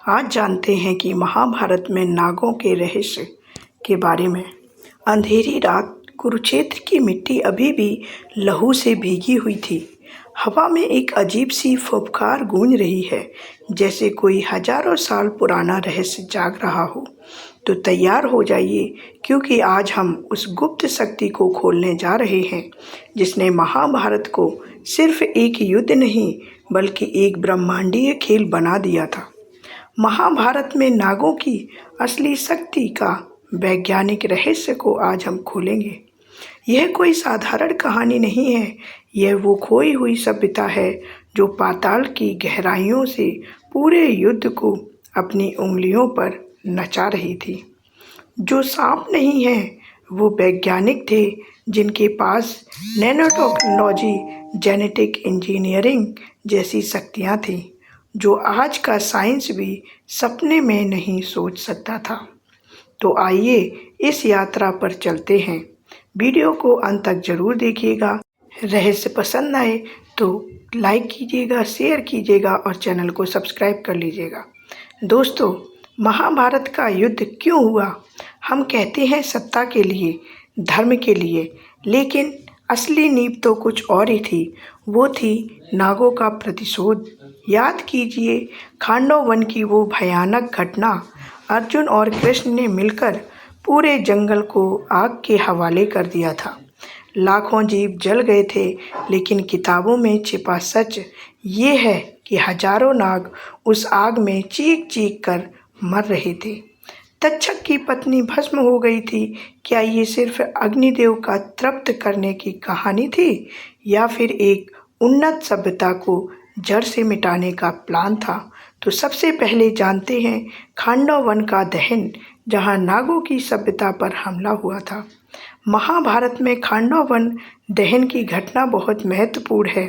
आज जानते हैं कि महाभारत में नागों के रहस्य के बारे में। अंधेरी रात, कुरुक्षेत्र की मिट्टी अभी भी लहू से भीगी हुई थी। हवा में एक अजीब सी फुफकार गूंज रही है, जैसे कोई हजारों साल पुराना रहस्य जाग रहा हो। तो तैयार हो जाइए, क्योंकि आज हम उस गुप्त शक्ति को खोलने जा रहे हैं जिसने महाभारत को सिर्फ एक युद्ध नहीं बल्कि एक ब्रह्मांडीय खेल बना दिया था। महाभारत में नागों की असली शक्ति का वैज्ञानिक रहस्य को आज हम खोलेंगे। यह कोई साधारण कहानी नहीं है, यह वो खोई हुई सभ्यता है जो पाताल की गहराइयों से पूरे युद्ध को अपनी उंगलियों पर नचा रही थी। जो सांप नहीं है, वो वैज्ञानिक थे जिनके पास नैनोटेक्नोलॉजी, जेनेटिक इंजीनियरिंग जैसी शक्तियाँ थीं जो आज का साइंस भी सपने में नहीं सोच सकता था। तो आइए इस यात्रा पर चलते हैं। वीडियो को अंत तक जरूर देखिएगा। रहस्य पसंद आए तो लाइक कीजिएगा, शेयर कीजिएगा और चैनल को सब्सक्राइब कर लीजिएगा। दोस्तों, महाभारत का युद्ध क्यों हुआ? हम कहते हैं सत्ता के लिए, धर्म के लिए, लेकिन असली नींव तो कुछ और ही थी। वो थी नागों का प्रतिशोध। याद कीजिए खांडव वन की वो भयानक घटना। अर्जुन और कृष्ण ने मिलकर पूरे जंगल को आग के हवाले कर दिया था। लाखों जीव जल गए थे, लेकिन किताबों में छिपा सच ये है कि हजारों नाग उस आग में चीख चीख कर मर रहे थे। तक्षक की पत्नी भस्म हो गई थी। क्या ये सिर्फ अग्निदेव का तृप्त करने की कहानी थी, या फिर एक उन्नत सभ्यता को जड़ से मिटाने का प्लान था? तो सबसे पहले जानते हैं खांडव वन का दहन, जहां नागों की सभ्यता पर हमला हुआ था। महाभारत में खांडव वन दहन की घटना बहुत महत्वपूर्ण है।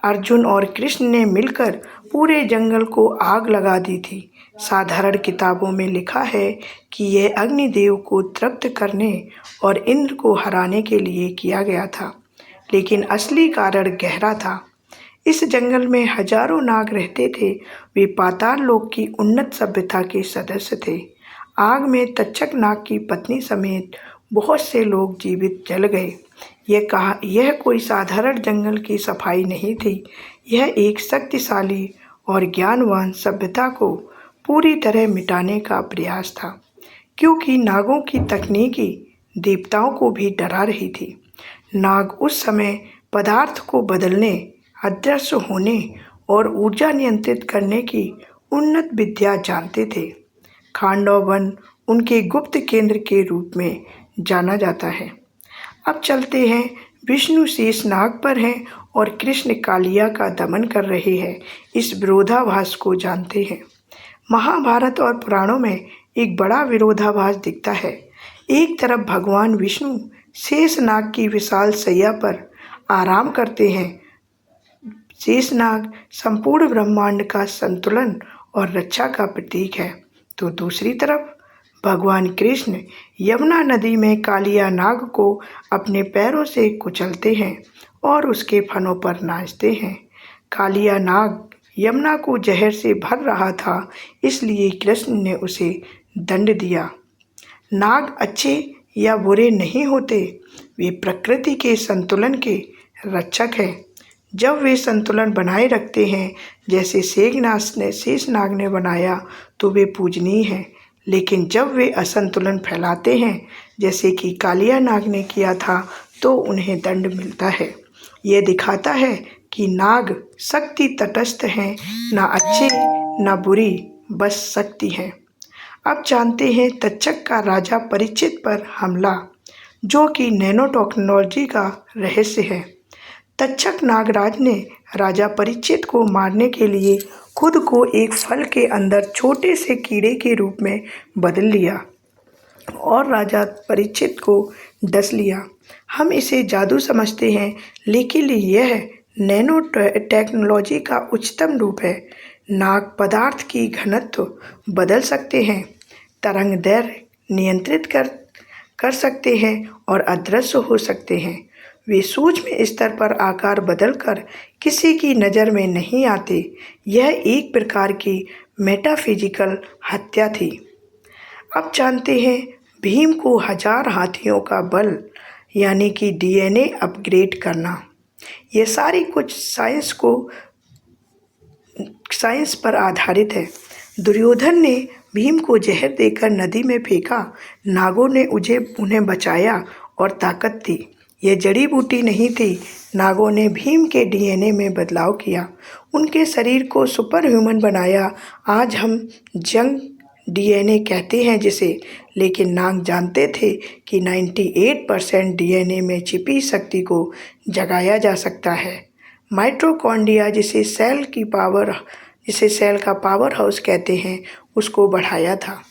अर्जुन और कृष्ण ने मिलकर पूरे जंगल को आग लगा दी थी। साधारण किताबों में लिखा है कि यह अग्निदेव को तृप्त करने और इंद्र को हराने के लिए किया गया था, लेकिन असली कारण गहरा था। इस जंगल में हजारों नाग रहते थे। वे पाताल लोक की उन्नत सभ्यता के सदस्य थे। आग में तक्षक नाग की पत्नी समेत बहुत से लोग जीवित जल गए। यह कोई साधारण जंगल की सफाई नहीं थी, यह एक शक्तिशाली और ज्ञानवान सभ्यता को पूरी तरह मिटाने का प्रयास था, क्योंकि नागों की तकनीकी देवताओं को भी डरा रही थी। नाग उस समय पदार्थ को बदलने, अदृश्य होने और ऊर्जा नियंत्रित करने की उन्नत विद्या जानते थे। खांडव वन उनके गुप्त केंद्र के रूप में जाना जाता है। अब चलते हैं, विष्णु शेष नाग पर हैं और कृष्ण कालिया का दमन कर रहे हैं। इस विरोधाभास को जानते हैं। महाभारत और पुराणों में एक बड़ा विरोधाभास दिखता है। एक तरफ भगवान विष्णु शेष नाग की विशाल शैया पर आराम करते हैं। शेषनाग संपूर्ण ब्रह्मांड का संतुलन और रक्षा का प्रतीक है। तो दूसरी तरफ भगवान कृष्ण यमुना नदी में कालिया नाग को अपने पैरों से कुचलते हैं और उसके फनों पर नाचते हैं। कालिया नाग यमुना को जहर से भर रहा था, इसलिए कृष्ण ने उसे दंड दिया। नाग अच्छे या बुरे नहीं होते, वे प्रकृति के संतुलन के रक्षक हैं। जब वे संतुलन बनाए रखते हैं, जैसे शेषनाग ने बनाया, तो वे पूजनीय हैं। लेकिन जब वे असंतुलन फैलाते हैं, जैसे कि कालिया नाग ने किया था, तो उन्हें दंड मिलता है। यह दिखाता है कि नाग शक्ति तटस्थ हैं, ना अच्छे ना बुरी, बस शक्ति है। अब जानते हैं तक्षक का राजा परीक्षित पर हमला, जो कि नैनोटेक्नोलॉजी का रहस्य है। तक्षक नागराज ने राजा परीक्षित को मारने के लिए खुद को एक फल के अंदर छोटे से कीड़े के रूप में बदल लिया और राजा परीक्षित को डस लिया। हम इसे जादू समझते हैं, लेकिन यह नैनो टेक्नोलॉजी का उच्चतम रूप है। नाग पदार्थ की घनत्व बदल सकते हैं, तरंग दैर्घ्य नियंत्रित कर सकते हैं और अदृश्य हो सकते हैं। वे सूक्ष्म स्तर पर आकार बदलकर किसी की नज़र में नहीं आते। यह एक प्रकार की मेटाफिजिकल हत्या थी। अब जानते हैं भीम को 1000 हाथियों का बल यानी कि डीएनए अपग्रेड करना। ये सारी कुछ साइंस पर आधारित है। दुर्योधन ने भीम को जहर देकर नदी में फेंका। नागों ने उन्हें बचाया और ताकत दी। ये जड़ी बूटी नहीं थी। नागों ने भीम के डीएनए में बदलाव किया, उनके शरीर को सुपर ह्यूमन बनाया। आज हम जंग डीएनए कहते हैं जिसे, लेकिन नाग जानते थे कि 98% डीएनए में छिपी शक्ति को जगाया जा सकता है। माइटोकॉन्ड्रिया जिसे सेल का पावर हाउस कहते हैं, उसको बढ़ाया था।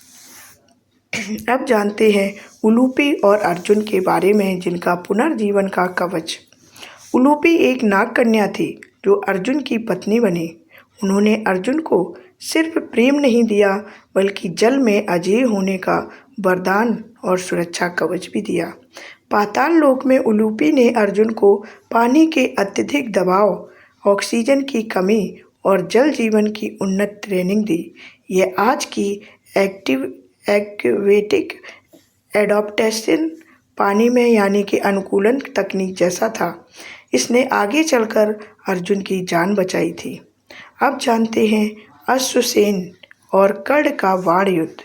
अब जानते हैं उलूपी और अर्जुन के बारे में, जिनका पुनर्जीवन का कवच। उलूपी एक नाग कन्या थी जो अर्जुन की पत्नी बनी। उन्होंने अर्जुन को सिर्फ प्रेम नहीं दिया, बल्कि जल में अजेय होने का वरदान और सुरक्षा कवच भी दिया। पाताल लोक में उलूपी ने अर्जुन को पानी के अत्यधिक दबाव, ऑक्सीजन की कमी और जल जीवन की उन्नत ट्रेनिंग दी। यह आज की एक्वेटिक एडॉप्टेशन पानी में यानी कि अनुकूलन तकनीक जैसा था। इसने आगे चलकर अर्जुन की जान बचाई थी। अब जानते हैं अश्वसेन और कर्ण का बाण युद्ध।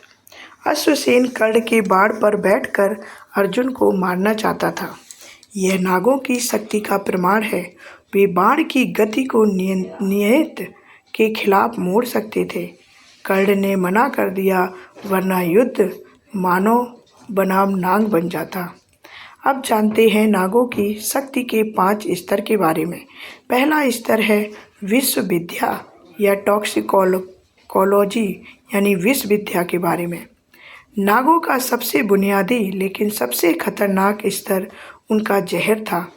अश्वसेन कर्ण के बाण पर बैठकर अर्जुन को मारना चाहता था। यह नागों की शक्ति का प्रमाण है। वे बाण की गति को नियत के खिलाफ मोड़ सकते थे। कर्ण ने मना कर दिया, वरना युद्ध मानव बनाम नाग बन जाता। अब जानते हैं नागों की शक्ति के 5 स्तर के बारे में। पहला स्तर है विश्व विद्या या टॉक्सिकोलॉजी यानी विष विद्या के बारे में। नागों का सबसे बुनियादी लेकिन सबसे खतरनाक स्तर उनका जहर था।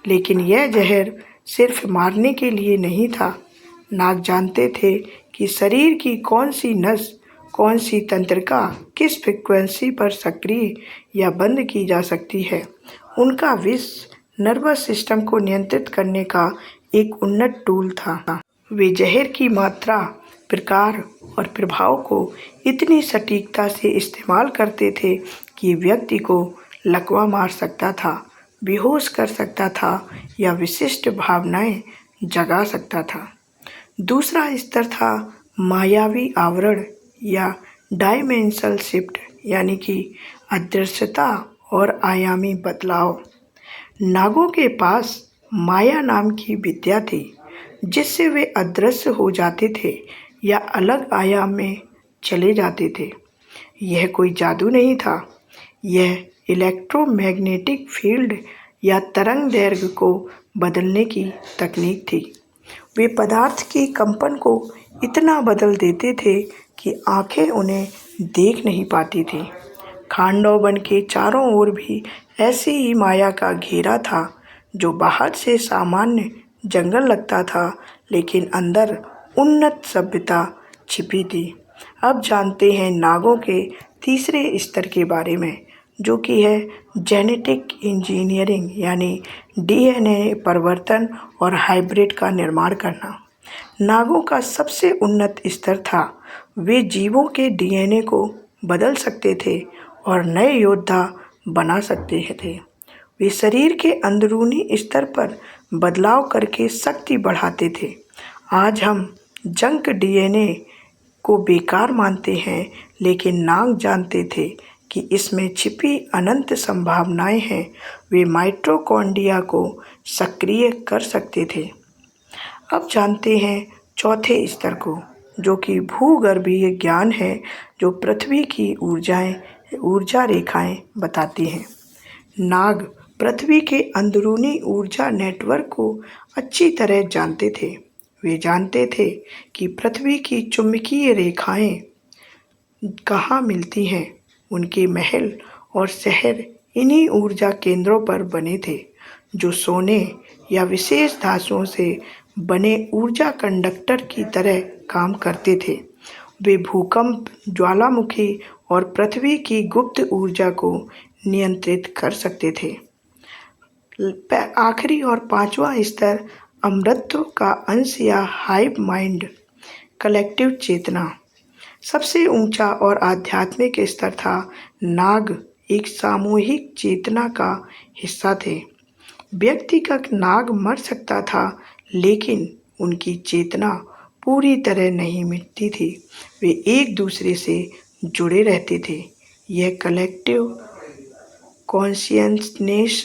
लेकिन यह जहर सिर्फ मारने के लिए नहीं था। नाग जानते थे कि शरीर की कौन सी नस, कौन सी तंत्रिका किस फ्रिक्वेंसी पर सक्रिय या बंद की जा सकती है। उनका विष नर्वस सिस्टम को नियंत्रित करने का एक उन्नत टूल था। वे जहर की मात्रा, प्रकार और प्रभाव को इतनी सटीकता से इस्तेमाल करते थे कि व्यक्ति को लकवा मार सकता था, बेहोश कर सकता था या विशिष्ट भावनाएं जगा सकता था। दूसरा स्तर था मायावी आवरण या डायमेंशनल शिफ्ट यानी कि अदृश्यता और आयामी बदलाव। नागों के पास माया नाम की विद्या थी, जिससे वे अदृश्य हो जाते थे या अलग आयाम में चले जाते थे। यह कोई जादू नहीं था, यह इलेक्ट्रोमैग्नेटिक फील्ड या तरंग दैर्घ्य को बदलने की तकनीक थी। वे पदार्थ के कंपन को इतना बदल देते थे कि आंखें उन्हें देख नहीं पाती थी। खांडव वन के चारों ओर भी ऐसी ही माया का घेरा था, जो बाहर से सामान्य जंगल लगता था, लेकिन अंदर उन्नत सभ्यता छिपी थी। अब जानते हैं नागों के तीसरे स्तर के बारे में, जो कि है जेनेटिक इंजीनियरिंग यानी डीएनए परिवर्तन और हाइब्रिड का निर्माण करना। नागों का सबसे उन्नत स्तर था। वे जीवों के डीएनए को बदल सकते थे और नए योद्धा बना सकते थे। वे शरीर के अंदरूनी स्तर पर बदलाव करके शक्ति बढ़ाते थे। आज हम जंक डीएनए को बेकार मानते हैं, लेकिन नाग जानते थे कि इसमें छिपी अनंत संभावनाएं हैं। वे माइटोकॉन्ड्रिया को सक्रिय कर सकते थे। अब जानते हैं चौथे स्तर को, जो कि भूगर्भीय ज्ञान है, जो पृथ्वी की ऊर्जा रेखाएं बताती हैं। नाग पृथ्वी के अंदरूनी ऊर्जा नेटवर्क को अच्छी तरह जानते थे। वे जानते थे कि पृथ्वी की चुंबकीय रेखाएं कहाँ मिलती हैं। उनके महल और शहर इन्हीं ऊर्जा केंद्रों पर बने थे, जो सोने या विशेष धातुओं से बने ऊर्जा कंडक्टर की तरह काम करते थे। वे भूकंप, ज्वालामुखी और पृथ्वी की गुप्त ऊर्जा को नियंत्रित कर सकते थे। आखिरी और 5वां स्तर अमृतत्व का अंश या हाइव माइंड, कलेक्टिव चेतना। सबसे ऊंचा और आध्यात्मिक स्तर था। नाग एक सामूहिक चेतना का हिस्सा थे। व्यक्तिगत नाग मर सकता था, लेकिन उनकी चेतना पूरी तरह नहीं मिटती थी। वे एक दूसरे से जुड़े रहते थे। यह कलेक्टिव कॉन्शियसनेस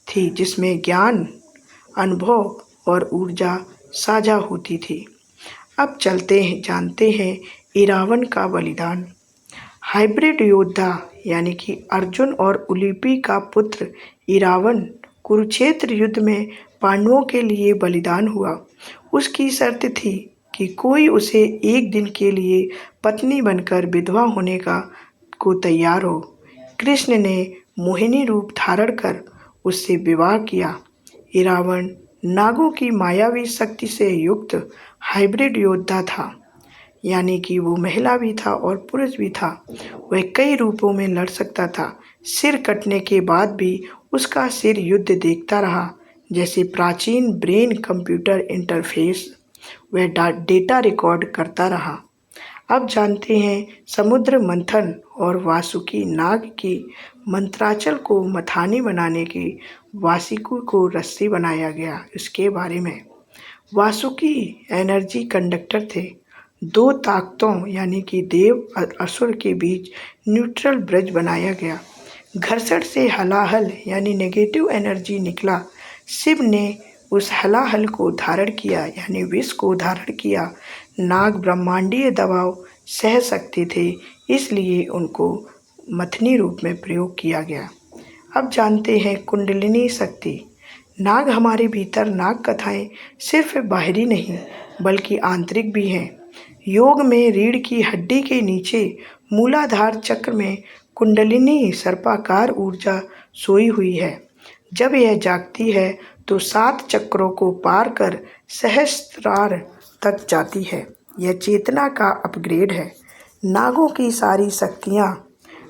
थी जिसमें ज्ञान, अनुभव और ऊर्जा साझा होती थी। अब जानते हैं इरावन का बलिदान। हाइब्रिड योद्धा यानी कि अर्जुन और उलूपी का पुत्र इरावन कुरुक्षेत्र युद्ध में पांडवों के लिए बलिदान हुआ। उसकी शर्त थी कि कोई उसे एक दिन के लिए पत्नी बनकर विधवा होने को तैयार हो। कृष्ण ने मोहिनी रूप धारण कर उससे विवाह किया। इरावन नागों की मायावी शक्ति से युक्त हाइब्रिड योद्धा था, यानी कि वो महिला भी था और पुरुष भी था। वह कई रूपों में लड़ सकता था। सिर कटने के बाद भी उसका सिर युद्ध देखता रहा। जैसे प्राचीन ब्रेन कंप्यूटर इंटरफेस, वह डेटा रिकॉर्ड करता रहा। अब जानते हैं समुद्र मंथन और वासुकी नाग की मंत्राचल को मथानी बनाने की वासुकी को रस्सी बनाया गया, इसके बारे में। वासुकी एनर्जी कंडक्टर थे। दो ताकतों यानी कि देव और असुर के बीच न्यूट्रल ब्रिज बनाया गया। घर्षण से हलाहल यानी नेगेटिव एनर्जी निकला। शिव ने उस हलाहल को धारण किया यानी विष को धारण किया। नाग ब्रह्मांडीय दबाव सह सकते थे, इसलिए उनको मथनी रूप में प्रयोग किया गया। अब जानते हैं कुंडलिनी शक्ति। नाग हमारे भीतर नाग कथाएं सिर्फ बाहरी नहीं बल्कि आंतरिक भी हैं। योग में रीढ़ की हड्डी के नीचे मूलाधार चक्र में कुंडलिनी सर्पाकार ऊर्जा सोई हुई है। जब यह जागती है तो 7 चक्रों को पार कर सहस्त्रार तक जाती है। यह चेतना का अपग्रेड है। नागों की सारी शक्तियाँ,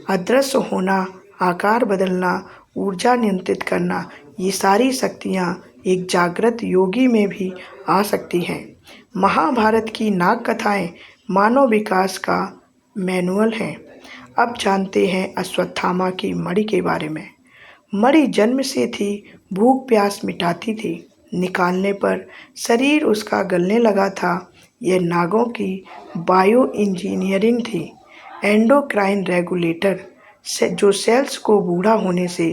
अदृश्य होना, आकार बदलना, ऊर्जा नियंत्रित करना, ये सारी शक्तियाँ एक जागृत योगी में भी आ सकती हैं। महाभारत की नाग कथाएं मानव विकास का मैनुअल हैं। अब जानते हैं अश्वत्थामा की मणि के बारे में। मणि जन्म से थी, भूख प्यास मिटाती थी। निकालने पर शरीर उसका गलने लगा था। यह नागों की बायो इंजीनियरिंग थी। एंडोक्राइन रेगुलेटर जो सेल्स को बूढ़ा होने से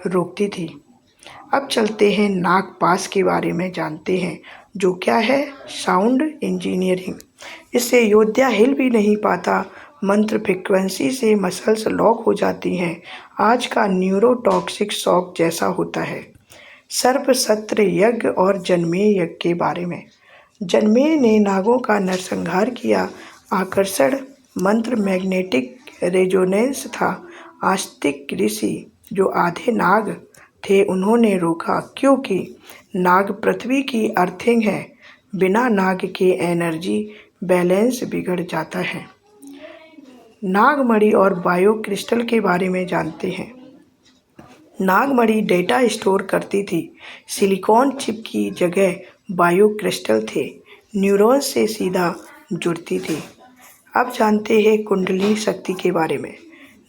रोकती थी। अब चलते हैं नागपाश के बारे में जानते हैं, जो क्या है साउंड इंजीनियरिंग। इससे योद्धा हिल भी नहीं पाता। मंत्र फ्रिक्वेंसी से मसल्स लॉक हो जाती हैं। आज का न्यूरोटॉक्सिक शॉक जैसा होता है। सर्प सत्र यज्ञ और जन्मेय यज्ञ के बारे में। जन्मेय ने नागों का नरसंहार किया। आकर्षण मंत्र मैग्नेटिक रेजोनेंस था। आस्तिक ऋषि जो आधे नाग थे उन्होंने रोका, क्योंकि नाग पृथ्वी की अर्थिंग है। बिना नाग के एनर्जी बैलेंस बिगड़ जाता है। नागमणि और बायो क्रिस्टल के बारे में जानते हैं। नागमणि डेटा स्टोर करती थी। सिलिकॉन चिप की जगह बायो क्रिस्टल थे। न्यूरॉन से सीधा जुड़ती थी। अब जानते हैं कुंडली शक्ति के बारे में।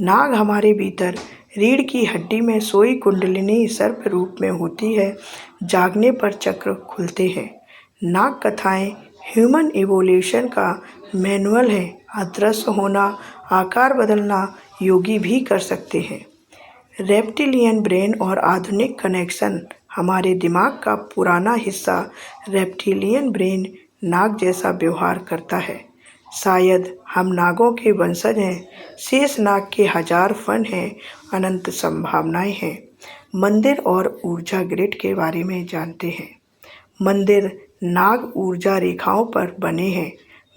नाग हमारे भीतर रीढ़ की हड्डी में सोई कुंडलिनी सर्प रूप में होती है। जागने पर चक्र खुलते हैं। नाग कथाएं ह्यूमन इवोल्यूशन का मैनुअल है। अदृश्य होना, आकार बदलना योगी भी कर सकते हैं। रेप्टिलियन ब्रेन और आधुनिक कनेक्शन। हमारे दिमाग का पुराना हिस्सा रेप्टिलियन ब्रेन नाग जैसा व्यवहार करता है। शायद हम नागों के वंशज हैं। शेष नाग के 1000 फन हैं। अनंत संभावनाएं हैं। मंदिर और ऊर्जा ग्रिड के बारे में जानते हैं। मंदिर नाग ऊर्जा रेखाओं पर बने हैं।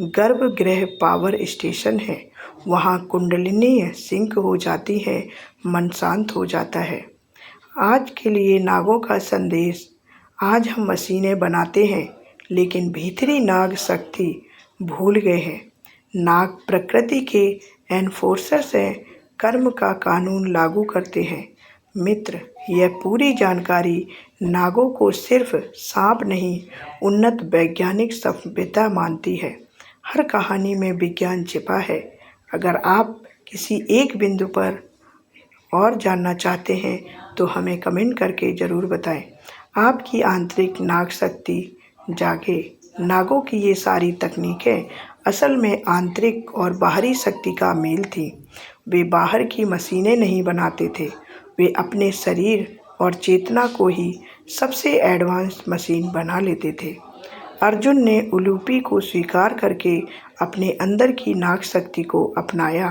गर्भगृह पावर स्टेशन है। वहाँ कुंडलिनी सिंक हो जाती है, मन शांत हो जाता है। आज के लिए नागों का संदेश। आज हम मशीनें बनाते हैं, लेकिन भीतरी नाग शक्ति भूल गए हैं। नाग प्रकृति के एनफोर्सर्स हैं, कर्म का कानून लागू करते हैं। मित्र, यह पूरी जानकारी नागों को सिर्फ सांप नहीं, उन्नत वैज्ञानिक सभ्यता मानती है। हर कहानी में विज्ञान छिपा है। अगर आप किसी एक बिंदु पर और जानना चाहते हैं तो हमें कमेंट करके ज़रूर बताएं। आपकी आंतरिक नाग शक्ति जागे। नागों की ये सारी तकनीकें असल में आंतरिक और बाहरी शक्ति का मेल थी। वे बाहर की मशीनें नहीं बनाते थे, वे अपने शरीर और चेतना को ही सबसे एडवांस मशीन बना लेते थे। अर्जुन ने उलूपी को स्वीकार करके अपने अंदर की नाग शक्ति को अपनाया।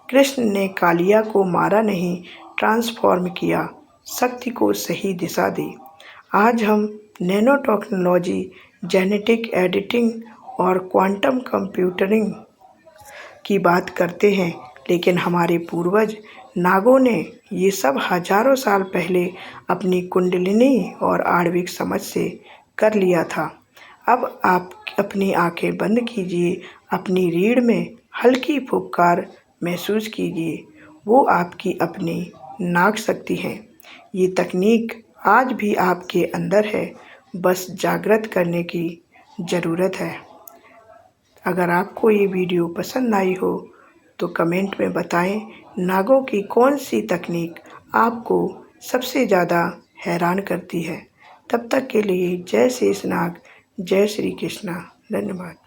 कृष्ण ने कालिया को मारा नहीं, ट्रांसफॉर्म किया, शक्ति को सही दिशा दी। आज हम नैनो टेक्नोलॉजी, जेनेटिक एडिटिंग और क्वांटम कंप्यूटिंग की बात करते हैं, लेकिन हमारे पूर्वज नागों ने ये सब हजारों साल पहले अपनी कुंडलिनी और आणविक समझ से कर लिया था। अब आप अपनी आंखें बंद कीजिए, अपनी रीढ़ में हल्की फुफकार महसूस कीजिए। वो आपकी अपनी नाग शक्ति है। ये तकनीक आज भी आपके अंदर है, बस जागृत करने की ज़रूरत है। अगर आपको ये वीडियो पसंद आई हो तो कमेंट में बताएं, नागों की कौन सी तकनीक आपको सबसे ज़्यादा हैरान करती है। तब तक के लिए जय शेषनाग, जय श्री कृष्णा। धन्यवाद।